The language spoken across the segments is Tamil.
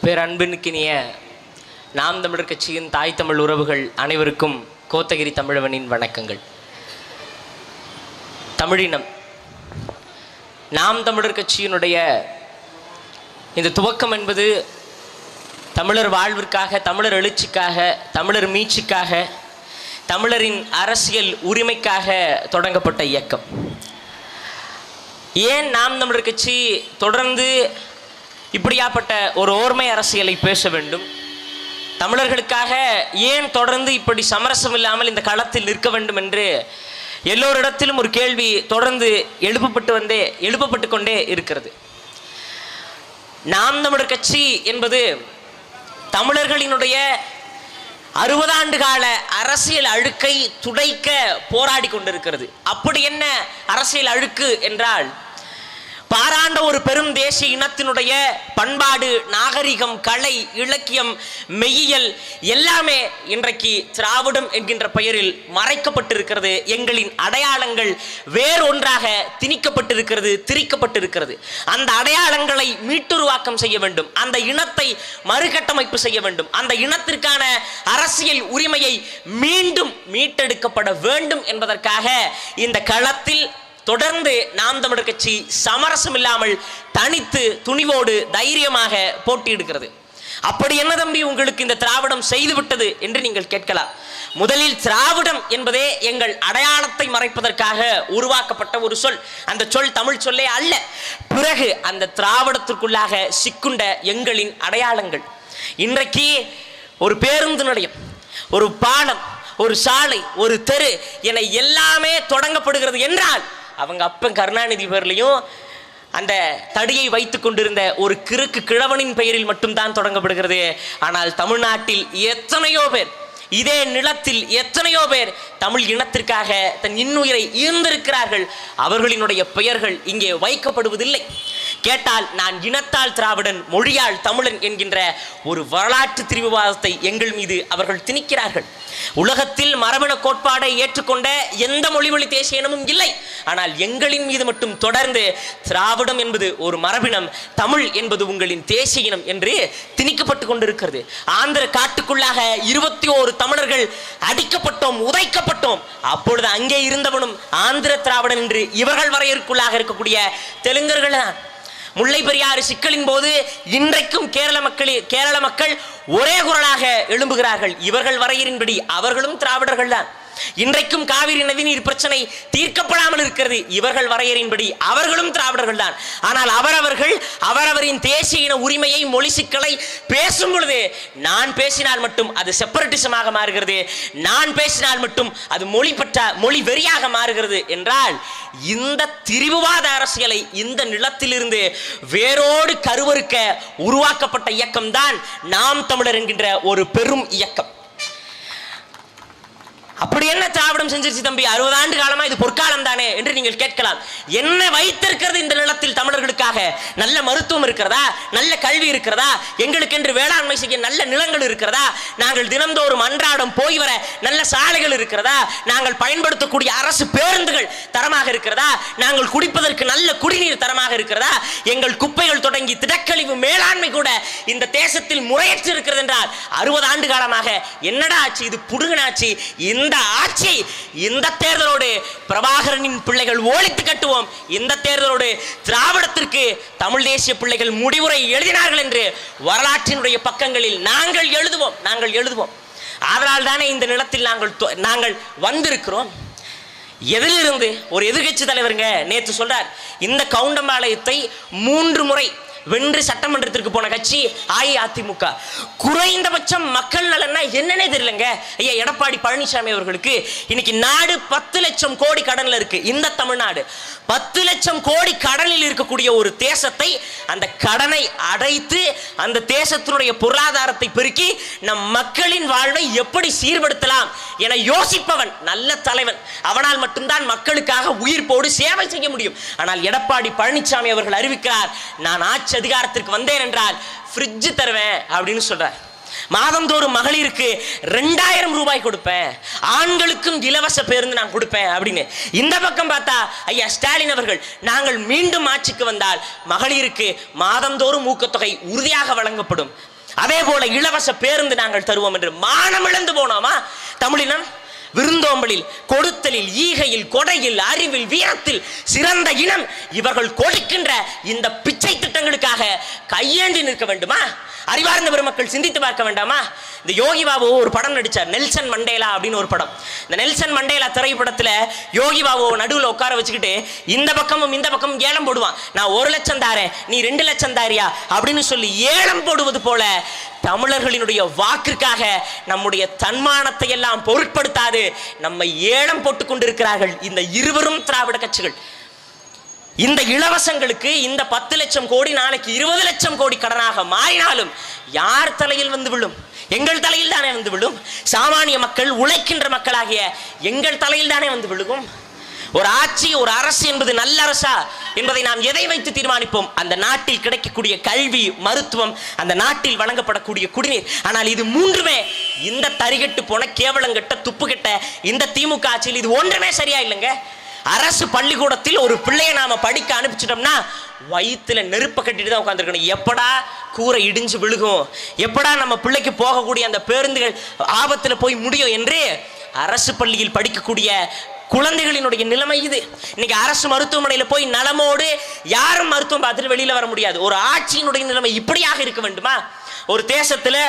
பேரன்பினுக்கினிய நாம் தமிழர் கட்சியின் தாய் தமிழ் உறவுகள் அனைவருக்கும் கோத்தகிரி தமிழவனின் வணக்கங்கள். தமிழினம் நாம் தமிழர் கட்சியினுடைய இந்த துவக்கம் என்பது தமிழர் வாழ்விற்காக, தமிழர் எழுச்சிக்காக, தமிழர் மீட்சிக்காக, தமிழரின் அரசியல் உரிமைக்காக தொடங்கப்பட்ட இயக்கம். ஏன் நாம் தமிழர் கட்சி தொடர்ந்து இப்படியாப்பட்ட ஒரு ஓர்மை அரசியலை பேச வேண்டும்? தமிழர்களுக்காக ஏன் தொடர்ந்து இப்படி சமரசம் இல்லாமல் இந்த களத்தில் நிற்க வேண்டும் என்று எல்லோரிடத்திலும் ஒரு கேள்வி தொடர்ந்து எழுப்பப்பட்டு கொண்டே இருக்கிறது. நாம் தமிழர் கட்சி என்பது தமிழர்களினுடைய 60 ஆண்டு கால அரசியல் அழுக்கை துடைக்க போராடி கொண்டிருக்கிறது. அப்படி என்ன அரசியல் அழுக்கு என்றால், பாராண்ட ஒரு பெரும் தேசிய இனத்தினுடைய பண்பாடு, நாகரிகம், கலை, இலக்கியம், மெய்யியல் எல்லாமே இன்றைக்கு திராவிடம் என்கின்ற பெயரில் மறைக்கப்பட்டிருக்கிறது. எங்களின் அடையாளங்கள் வேறொன்றாக திணிக்கப்பட்டிருக்கிறது, திரிக்கப்பட்டிருக்கிறது. அந்த அடையாளங்களை மீட்டுருவாக்கம் செய்ய வேண்டும், அந்த இனத்தை மறுகட்டமைப்பு செய்ய வேண்டும், அந்த இனத்திற்கான அரசியல் உரிமையை மீண்டும் மீட்டெடுக்கப்பட வேண்டும் என்பதற்காக இந்த களத்தில் தொடர்ந்து நாம் தமிழர் கட்சி சமரசம் இல்லாமல் தனித்து துணிவோடு தைரியமாக போட்டியிடுகிறது. அப்படி என்ன தம்பி உங்களுக்கு இந்த திராவிடம் செய்துவிட்டது என்று நீங்கள் கேட்கலாம். முதலில் திராவிடம் என்பதே எங்கள் அடையாளத்தை மறைப்பதற்காக உருவாக்கப்பட்ட ஒரு சொல். அந்த சொல் தமிழ் சொல்லே அல்ல. பிறகு அந்த திராவிடத்திற்குள்ளாக சிக்குண்ட எங்களின் அடையாளங்கள் இன்றைக்கு ஒரு பேருந்து நிலையம், ஒரு பாலம், ஒரு சாலை, ஒரு தெரு என எல்லாமே தொடங்கப்படுகிறது என்றால் அவங்க அப்பன் கருணாநிதி பேர்லையும் அந்த தடியை வைத்து கொண்டிருந்த ஒரு கிறுக்கு கிழவனின் பெயரில் மட்டும்தான் தொடங்கப்படுகிறது. ஆனால் தமிழ்நாட்டில் எத்தனையோ பேர், இதே நிலத்தில் எத்தனையோ பேர் தமிழ் இனத்திற்காக தன் இன்னுயிரை ஈர்ந்திருக்கிறார்கள். அவர்களினுடைய பெயர்கள் இங்கே வைக்கப்படுவதில்லை. கேட்டால் நான் இனத்தால் திராவிடன், மொழியால் தமிழன் என்கின்ற ஒரு வரலாற்று திரிவுவாதத்தை எங்கள் மீது அவர்கள் திணிக்கிறார்கள். உலகத்தில் மரபண கோட்பாடை ஏற்றுக்கொண்ட எந்த மொழிவழி தேசிய இனமும் இல்லை. ஆனால் எங்களின் மீது மட்டும் தொடர்ந்து திராவிடம் என்பது ஒரு மரபினம், தமிழ் என்பது உங்களின் தேசிய இனம் என்று திணிக்கப்பட்டு கொண்டிருக்கிறது. ஆந்திர காட்டுக்குள்ளாக 21 தமிழர்கள் அடிக்கப்பட்டோம், உதைக்கப்பட்டோம். அப்பொழுது அங்கே இருந்தவனும் ஆந்திர திராவிடன் என்று இவர்கள் வரையறுக்குள்ளாக இருக்கக்கூடிய தெலுங்கர்கள் தான். முல்லை பெரியாறு சிக்கலின் போது இன்றைக்கும் கேரள மக்கள் ஒரே குரலாக எழும்புகிறார்கள். இவர்கள் வரையறின்படி அவர்களும் திராவிடர்கள் தான். இன்றைக்கும் காவிரி நதிநீர் பிரச்சனை தீர்க்கப்படாமல் இருக்கிறது. இவர்கள் வரையறின்படி அவர்களும் திராவிடர்கள் தான். ஆனால் அவரவரின் தேசிய இன உரிமையை, மொழி சிக்கலை பேசும் பொழுது நான் பேசினால் மட்டும் அது செப்பரேட்டிசமாக மாறுகிறது, நான் பேசினால் மட்டும் அது மொழி வெறியாக மாறுகிறது என்றால் இந்த திரிவுவாத அரசியலை இந்த நிலத்திலிருந்து வேரோடு கருவறுக்க உருவாக்கப்பட்ட இயக்கம்தான் நாம் தமிழர் என்கின்ற ஒரு பெரும் இயக்கம். அப்படி என்ன திராவிடம் செஞ்சிருச்சு தம்பி? 60 ஆண்டு காலமா இது பொற்காலம் தானே என்று நீங்கள் கேட்கலாம். என்ன வைத்திருக்கிறது இந்த நிலத்தில் தமிழர்களுக்காக? நல்ல மருத்துவம் இருக்கிறதா? நல்ல கல்வி இருக்கிறதா? எங்களுக்கு என்று வேளாண்மை செய்ய நல்ல நிலங்கள் இருக்கிறதா? நாங்கள் தினந்தோறும் அன்றாடம் போய் வர நல்ல சாலைகள் இருக்கிறதா? நாங்கள் பயன்படுத்தக்கூடிய அரசு பேருந்துகள் தரமாக இருக்கிறதா? நாங்கள் குடிப்பதற்கு நல்ல குடிநீர் தரமாக இருக்கிறதா? எங்கள் குப்பைகள் தொடங்கி திடக்கழிவு மேலாண்மை கூட இந்த தேசத்தில் முறையற்று இருக்கிறது என்றால் 60 ஆண்டு காலமாக என்னடா ஆச்சு? இது புடுங்கனாச்சு. இந்த ஆட்சி, இந்த தேர்தலோடு பிரபாகரனின் பிள்ளைகள் ஓலித்து கட்டுவோம், இந்த தேர்தலோடு திராவிடத்திற்கு தமிழ் தேசிய பிள்ளைகள் முடிவுரை எழுதினார்கள் என்று வரலாற்றினுடைய பக்கங்களில் நாங்கள் எழுதுவோம். அதனால் தானே இந்த நிலத்தில் நாங்கள் வந்திருக்கிறோம். எதிலிருந்து? ஒரு எதிர்கட்சி தலைவருங்க நேற்று சொல்றார், இந்த கவுண்டம்பாளையத்தை 3 முறை வென்று சட்டமன்றத்திற்கு போன கட்சி அஇஅதிமுக. குறைந்தபட்சம் மக்கள் நலன்னா என்னன்னே தெரியலங்க. ஐயா எடப்பாடி பழனிசாமி அவர்களுக்கு இன்னைக்கு நாடு 10 லட்சம் கோடி கடன்ல இருக்கு. இந்த தமிழ்நாடு 10 லட்சம் கோடி கடனில் இருக்கக்கூடிய ஒரு தேசத்தை, அந்த கடனை அடைத்து அந்த தேசத்தினுடைய பொருளாதாரத்தை பெருக்கி நம் மக்களின் வாழ்வை எப்படி சீர்படுத்தலாம் என யோசிப்பவன் நல்ல தலைவன். அவனால் மட்டும்தான் மக்களுக்காக உயிர் போடு சேவை செய்ய முடியும். ஆனால் எடப்பாடி பழனிசாமி அவர்கள் அறிவிக்கிறார், நான் ஆட்சி அதிகாரத்திற்கு வந்தேன் என்றால் ஃப்ரிட்ஜ் தருவேன் அப்படின்னு சொல்றார். மாதந்தோறும் மகளிருக்கு 2000 ரூபாய் கொடுப்பேன், ஆண்களுக்கும் இலவச பேருந்து நான் கொடுப்பேன் அப்படின்னு. இந்த பக்கம் பார்த்தா ஐயா ஸ்டாலின் அவர்கள், நாங்கள் மீண்டும் ஆட்சிக்கு வந்தால் மகளிருக்கு மாதந்தோறும் ஊக்கத்தொகை உறுதியாக வழங்கப்படும். அதே போல இலவச பேருந்து நாங்கள் தருவோம் என்று மானம் இழந்து போனோமா தமிழினம்? விருந்தோம்பலில், கொடுத்தலில், ஈகையில், கொடையில், அறிவில், வீரத்தில் சிறந்த இனம். இவர்கள் கொடுக்கின்ற இந்த பிச்சை திட்டங்களுக்காக கையேந்தி நிற்க வேண்டுமா? அறிவார்ந்த பெருமக்கள் சிந்தித்து பார்க்க வேண்டாமா? இந்த யோகி பாபு ஒரு படம் நடிச்சார், நெல்சன் மண்டேலா அப்படின்னு ஒரு படம். இந்த நெல்சன் மண்டேலா திரைப்படத்துல யோகி பாபு நடுவில் உட்கார வச்சுக்கிட்டு இந்த பக்கமும் இந்த பக்கமும் ஏலம் போடுவான். நான் 1 லட்சம் தாரேன், நீ 2 லட்சம் தாரியா அப்படின்னு சொல்லி ஏலம் போடுவது போல தமிழர்களினுடைய வாக்கிற்காக நம்முடைய தன்மானத்தை எல்லாம் பொருட்படுத்தாது நம்மை ஏலம் போட்டுக் கொண்டிருக்கிறார்கள் இந்த இருவரும் திராவிட கட்சிகள். இந்த இலவசங்களுக்கு இந்த 10 லட்சம் கோடி நாளைக்கு 20 லட்சம் கோடி கடனாக மாறினாலும் யார் தலையில் வந்து விழும்? எங்கள் தலையில் தானே வந்து விழும். சாமானிய மக்கள், உழைக்கின்ற மக்களாகிய எங்கள் தலையில் தானே வந்து விழுகும். ஒரு ஆட்சி, ஒரு அரசு என்பது நல்ல அரசா என்பதை நாம் எதை வைத்து தீர்மானிப்போம்? அந்த நாட்டில் கிடைக்கக்கூடிய கல்வி, மருத்துவம், அந்த நாட்டில் வழங்கப்படக்கூடிய குடிநீர். ஆனால் இது மூன்றுமே இந்த தரிகட்டு போன கேவலங்கட்ட துப்புகட்ட இந்த திமுக ஆட்சியில் இது ஒன்றுமே சரியா இல்லைங்க. அரசு பள்ளிக்கூடத்தில் ஒரு பிள்ளையை நாம படிக்க அனுப்பிச்சிட்டோம்னா வயிற்றுல நெருப்ப கட்டிட்டு தான் உட்காந்துருக்கணும். எப்படா கூரை இடிஞ்சு விழுகும், எப்படா நம்ம பிள்ளைக்கு போகக்கூடிய அந்த பேருந்துகள் ஆபத்தில் போய் முடியும் என்று அரசு பள்ளியில் படிக்கக்கூடிய குழந்தைகளினுடைய நிலைமை இது. இன்னைக்கு அரசு மருத்துவமனையில் போய் நலமோடு யாரும் மருத்துவம் பார்த்துட்டு வெளியில வர முடியாது. ஒரு ஆட்சியினுடைய நிலைமை இப்படியாக இருக்க வேண்டுமா? ஒரு தேசத்தில்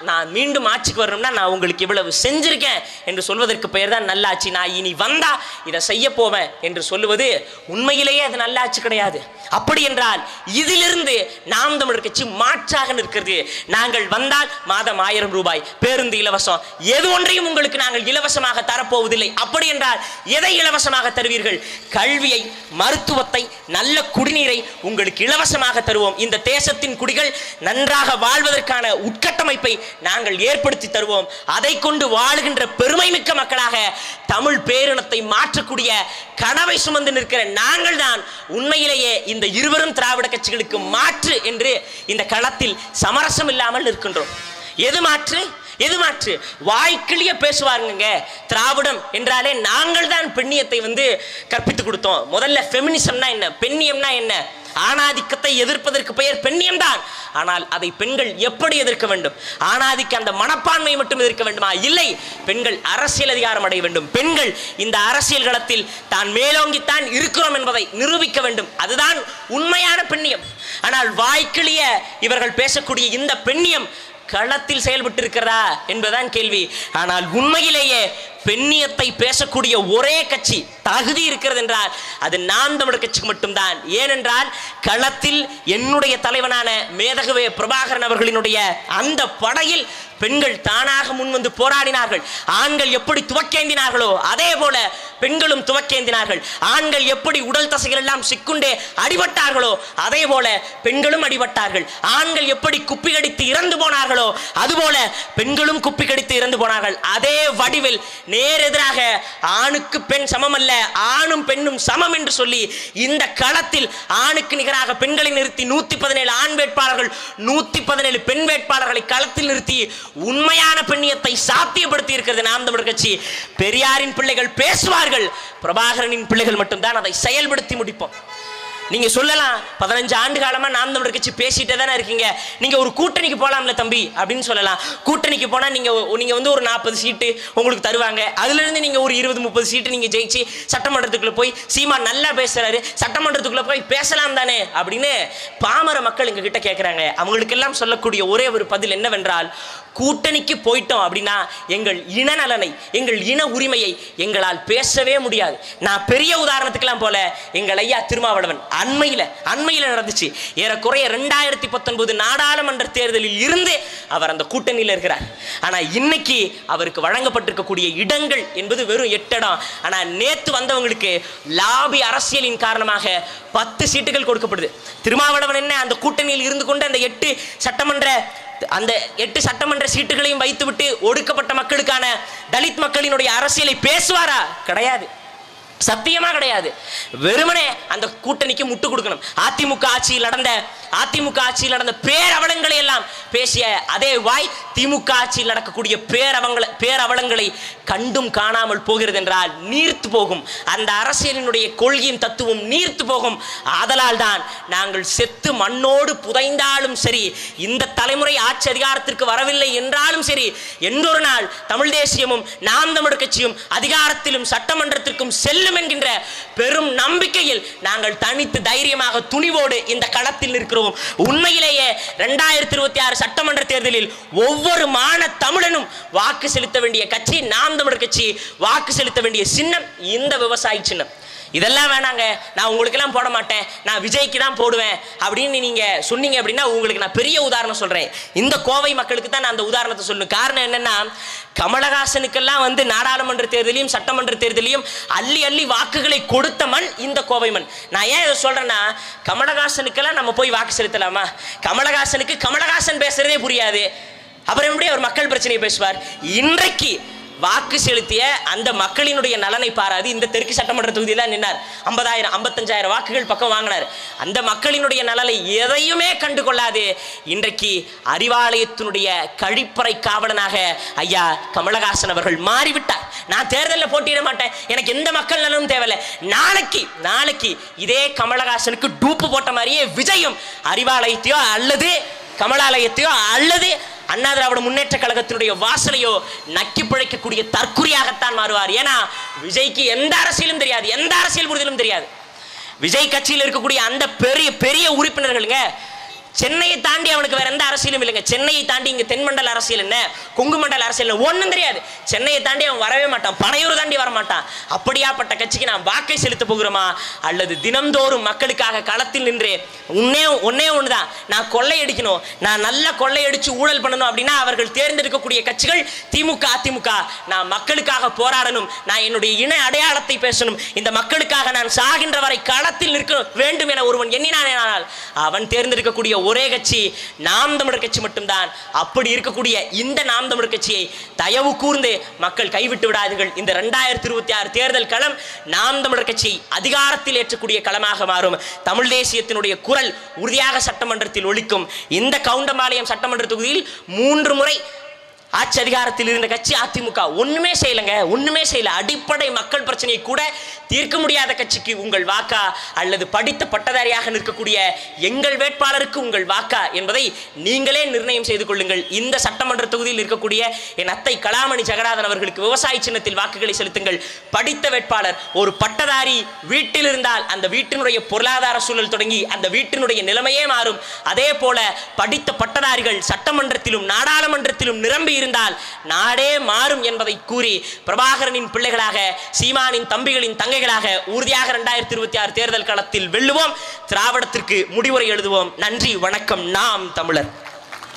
நான் மீண்டும் ஆட்சிக்கு வரணும்னா நான் உங்களுக்கு இவ்வளவு செஞ்சிருக்கேன் என்று சொல்வதற்கு பெயர் தான் நல்லாட்சி. நான் இனி வந்தா இதை செய்ய போவேன் என்று சொல்லுவது உண்மையிலேயே அது நல்லாட்சி கிடையாது. அப்படி என்றால் இதிலிருந்து நாம் தமிழர் கட்சி மாற்றாக நிற்கிறது. நாங்கள் வந்தால் மாதம் 1000 ரூபாய் பேருந்து இலவசம், எது ஒன்றையும் உங்களுக்கு நாங்கள் இலவசமாக தரப்போவதில்லை. அப்படி என்றால் எதை இலவசமாக தருவீர்கள்? கல்வியை, மருத்துவத்தை, நல்ல குடிநீரை உங்களுக்கு இலவசமாக தருவோம். இந்த தேசத்தின் குடிகள் நன்றாக வாழ்வதற்கான உட்கட்டமைப்பை நாங்கள் ஏற்படுத்தி தருவோம். அதை கொண்டு வாழுகின்ற பெருமை மிக்க மக்களாக தமிழ் பேரினத்தை மாற்றக்கூடிய கனவை சுமந்து நிற்கிற நாங்கள் தான் உண்மையிலேயே இந்த இருவரும் திராவிட கட்சிகளுக்கு மாற்று என்று இந்த களத்தில் சமரசம் இல்லாமல் இருக்கின்றோம். எது மாற்று? எது மாற்று? வாய்க்கிளிய பேசுவாருங்க. திராவிடம் என்றாலே நாங்கள் தான் பெண்ணியத்தை கற்பித்து கொடுத்தோம். முதல்ல ஃபெமினிசம்னா என்ன, பெண்ணியம்னா என்ன? ஆணாதிக்கத்தை எதிர்ப்பதற்கு பெயர் பெண்ணியம் தான். ஆனால் அதை பெண்கள் எப்படி எதிர்க்க வேண்டும்? ஆணாதிக்க அந்த மனப்பான்மை மட்டும் எதிர்க்க வேண்டுமா? இல்லை, பெண்கள் அரசியல் அதிகாரம் அடைய வேண்டும். பெண்கள் இந்த அரசியல் களத்தில் தான் மேலோங்கித்தான் இருக்கிறோம் என்பதை நிரூபிக்க வேண்டும். அதுதான் உண்மையான பெண்ணியம். ஆனால் வாய்க்கிளிய இவர்கள் பேசக்கூடிய இந்த பெண்ணியம் களத்தில் செயல்பட்டு இருக்கிறதா என்பதுதான் கேள்வி. ஆனால் உண்மையிலேயே பெண்ணியத்தை பேசக்கூடிய ஒரே கட்சி தகுதி இருக்கிறது என்றால் அது நாம் தமிழர் கட்சிக்கு மட்டும்தான். ஏனென்றால் களத்தில் என்னுடைய தலைவனான மேதகவே பிரபாகரன் அவர்களினுடைய அந்த படையில் பெண்கள் தானாக முன்வந்து போராடினார்கள். ஆண்கள் எப்படி துவக்கேந்தினார்களோ அதே போல பெண்களும் துவக்கேந்தினார்கள். ஆண்கள் எப்படி உடல் தசைகள் எல்லாம் சிக்குண்டே அடிபட்டார்களோ அதே போல பெண்களும் அடிபட்டார்கள். ஆண்கள் எப்படி குப்பி கடித்து இறந்து போனார்களோ அதுபோல பெண்களும் குப்பி கடித்து இறந்து போனார்கள். அதே வடிவில் நேர் எதிராக ஆணுக்கு பெண் சமம் அல்ல, ஆணும் பெண்ணும் சமம் என்று சொல்லி இந்த களத்தில் ஆணுக்கு நிகராக பெண்களை நிறுத்தி 117 ஆண் வேட்பாளர்கள் 117 பெண் வேட்பாளர்களை களத்தில் நிறுத்தி உண்மையான பெண்ணியத்தை சாத்தியப்படுத்தி இருக்கிறது நாம் தமிழர் கட்சி. பெரியாரின் பிள்ளைகள் பேசுவார்கள், பிரபாகரனின் பிள்ளைகள் மட்டும்தான் அதை செயல்படுத்தி முடிப்போம். நீங்க சொல்லலாம் 15 ஆண்டு காலமா நாம் தமிழர் கட்சி பேசிட்டே தானே இருக்கீங்க, நீங்க ஒரு கூட்டணிக்கு போலாம்ல தம்பி அப்படின்னு சொல்லலாம். கூட்டணிக்கு போனா நீங்க ஒரு 40 சீட்டு உங்களுக்கு தருவாங்க. அதுல இருந்து நீங்க ஒரு 20-30 சீட்டு நீங்க ஜெயிச்சு சட்டமன்றத்துக்குள்ள போய் சீமான் நல்லா பேசுறாரு, சட்டமன்றத்துக்குள்ள போய் பேசலாம் தானே அப்படின்னு பாமர மக்கள் எங்க கிட்ட கேட்கிறாங்க. அவங்களுக்கு எல்லாம் சொல்லக்கூடிய ஒரே ஒரு பதில் என்னவென்றால், கூட்டணிக்கு போயிட்டோம் அப்படின்னா எங்கள் இன நலனை, எங்கள் இன உரிமையை எங்களால் பேசவே முடியாது. நான் பெரிய உதாரணத்துக்கெல்லாம் போல எங்கள் ஐயா திருமாவளவன் அண்மையில நடந்துச்சு. ஏறக்குறைய 2019 நாடாளுமன்ற தேர்தலில் இருந்து அவர் அந்த கூட்டணியில் இருக்கிறார். ஆனா இன்னைக்கு அவருக்கு வழங்கப்பட்டிருக்கக்கூடிய இடங்கள் என்பது வெறும் 8 இடம். ஆனா நேத்து வந்தவங்களுக்கு லாபி அரசியலின் காரணமாக 10 சீட்டுகள் கொடுக்கப்படுது. திருமாவளவன் என்ன அந்த கூட்டணியில் இருந்து கொண்டு அந்த 8 சட்டமன்ற சீட்டுகளையும் வைத்துவிட்டு ஒடுக்கப்பட்ட மக்களுக்கான தலித் மக்களினுடைய அரசியலை பேசுவாரா? கிடையாது. சத்தியமா கிடையாது. வெறுமனே அந்த கூட்டணிக்கு முட்டு கொடுக்கணும். அதிமுக ஆட்சியில் நடந்த பேரவலங்களை எல்லாம் பேசிய அதே வாய் திமுக ஆட்சியில் நடக்கக்கூடிய பேரவலங்களை கண்டும் காணாமல் போகிறது என்றால் நீர்த்து போகும். அந்த அரசியலினுடைய கொள்கையின் தத்துவம் நீர்த்து போகும். ஆதலால் தான் நாங்கள் செத்து மண்ணோடு புதைந்தாலும் சரி, இந்த தலைமுறை ஆட்சி அதிகாரத்திற்கு வரவில்லை என்றாலும் சரி, என்றொரு நாள் தமிழ் தேசியமும் நாம் தமிழர் கட்சியும் அதிகாரத்திலும் சட்டமன்றத்திற்கும் செல்லும் என்கின்ற பெரும் நம்பிக்கையில் நாங்கள் தனித்து தைரியமாக துணிவோடு இந்த களத்தில் இருக்கிறோம். உண்மையிலேயே 2026 சட்டமன்ற தேர்தலில் ஒவ்வொரு மான தமிழனும் வாக்கு செலுத்த வேண்டிய கட்சி நாம் தமிழர் கட்சி, வாக்கு செலுத்த வேண்டிய சின்னம் இந்த விவசாயி சின்னம். இதெல்லாம் வேணாங்க, நான் உங்களுக்கெல்லாம் போட மாட்டேன், நான் விஜய்க்கு தான் போடுவேன் அப்படின்னு நீங்க சொன்னீங்க அப்படின்னா உங்களுக்கு நான் பெரிய உதாரணம் சொல்றேன். இந்த கோவை மக்களுக்கு தான் நான் அந்த உதாரணத்தை சொல்லணும். காரணம் என்னன்னா, கமலஹாசனுக்கெல்லாம் நாடாளுமன்ற தேர்தலையும் சட்டமன்ற தேர்தலையும் அள்ளி அள்ளி வாக்குகளை கொடுத்த மண் இந்த கோவை மண். நான் ஏன் இதை சொல்றேன்னா, கமலஹாசனுக்கெல்லாம் நம்ம போய் வாக்கு செலுத்தலாமா? கமலஹாசனுக்கு கமலஹாசன் பேசுறதே புரியாது, அப்புறம் எப்படி அவர் மக்கள் பிரச்சனையை பேசுவார்? இன்றைக்கு வாக்கு செலுத்திய அந்த மக்களினுடைய நலனை பாராது இந்த தெற்கு சட்டமன்ற தொகுதியில் தான் நின்னார். 50,000 55,000 வாக்குகள் பக்கம் வாங்கினார். அந்த மக்களினுடைய நலனை எதையுமே கண்டு கொள்ளாது இன்றைக்கு அறிவாலயத்தினுடைய கழிப்பறை காவலனாக ஐயா கமலஹாசன் அவர்கள் மாறிவிட்டார். நான் தேர்தலில் போட்டியிட மாட்டேன், எனக்கு எந்த மக்கள் நலனும் தேவையில்லை. நாளைக்கு இதே கமலஹாசனுக்கு டூப்பு போட்ட மாதிரியே விஜயும் அறிவாலயத்தையோ அல்லது கமலாலயத்தையோ அல்லது அண்ணா திராவிட முன்னேற்ற கழகத்தினுடைய வாசலையோ நக்கி பிழைக்கக்கூடிய தற்குறியாகத்தான் மாறுவார். ஏன்னா விஜய்க்கு எந்த அரசியலும் தெரியாது, எந்த அரசியல் புரிதலும் தெரியாது. விஜய் கட்சியில் இருக்கக்கூடிய அந்த பெரிய பெரிய உறுப்பினர்களுங்க, சென்னையை தாண்டி அவனுக்கு வேற எந்த அரசியலும் இல்லைங்க. சென்னையை தாண்டி இங்க தென்மண்டல அரசியல் என்ன, கொங்கு மண்டல அரசியல் ஒன்றும் தெரியாது. சென்னையை தாண்டி அவன் வரவே மாட்டான், பனையூர் தாண்டி வரமாட்டான். அப்படியாப்பட்ட கட்சிக்கு நான் வாக்கை செலுத்த போகிறோமா, அல்லது தினம்தோறும் மக்களுக்காக களத்தில் நின்று ஒன்னே ஒண்ணுதான், நான் கொள்ளையடிக்கணும், நான் நல்ல கொள்ளையடிச்சு ஊழல் பண்ணணும் அப்படின்னா அவர்கள் தேர்ந்தெடுக்கக்கூடிய கட்சிகள் திமுக அதிமுக. நான் மக்களுக்காக போராடணும், நான் என்னுடைய இன அடையாளத்தை பேசணும், இந்த மக்களுக்காக நான் சாகின்ற வரை களத்தில் நிற்க வேண்டும் என ஒருவன் எண்ணினானால் அவன் தேர்ந்தெடுக்கக்கூடிய ஒரே கட்சி நாம் தமிழர் கட்சி மட்டும்தான். அப்படி இருக்கக்கூடிய இந்த நாம் தமிழர் கட்சியை தயவு கூர்ந்து மக்கள் கைவிட்டு விடாதீர்கள். இந்த 2026 தேர்தல் களம் நாம் தமிழர் கட்சி அதிகாரத்தில் ஏற்றக்கூடிய களமாக மாறும். தமிழ் தேசியத்தினுடைய குரல் உறுதியாக சட்டமன்றத்தில் ஒலிக்கும். இந்த கவுண்டம்பாளையம் சட்டமன்ற தொகுதியில் 3 முறை ஆட்சி அதிகாரத்தில் இருந்த கட்சி அதிமுக ஒண்ணுமே செய்யல. அடிப்படை மக்கள் பிரச்சனையை கூட தீர்க்க முடியாத கட்சிக்கு உங்கள் வாக்கா அல்லது படித்த பட்டதாரியாக நிற்கக்கூடிய எங்கள் வேட்பாளருக்கு உங்கள் வாக்கா என்பதை நீங்களே நிர்ணயம் செய்து கொள்ளுங்கள். இந்த சட்டமன்ற தொகுதியில் இருக்கக்கூடிய என் அத்தை கலாமணி ஜெகநாதன் அவர்களுக்கு விவசாய சின்னத்தில் வாக்குகளை செலுத்துங்கள். படித்த வேட்பாளர் ஒரு பட்டதாரி வீட்டில் இருந்தால் அந்த வீட்டினுடைய பொருளாதார சூழல் தொடங்கி அந்த வீட்டினுடைய நிலைமையே மாறும். அதே போல படித்த பட்டதாரிகள் சட்டமன்றத்திலும் நாடாளுமன்றத்திலும் நிரம்பி இருந்தால் நாடே மாறும் என்பதை கூறி பிரபாகரனின் பிள்ளைகளாக, சீமானின் தம்பிகளின் தங்கைகளாக உறுதியாக 2026 தேர்தல் களத்தில் வெல்லுவோம். திராவிடத்திற்கு முடிவுரை எழுதுவோம். நன்றி, வணக்கம். நாம் தமிழர்.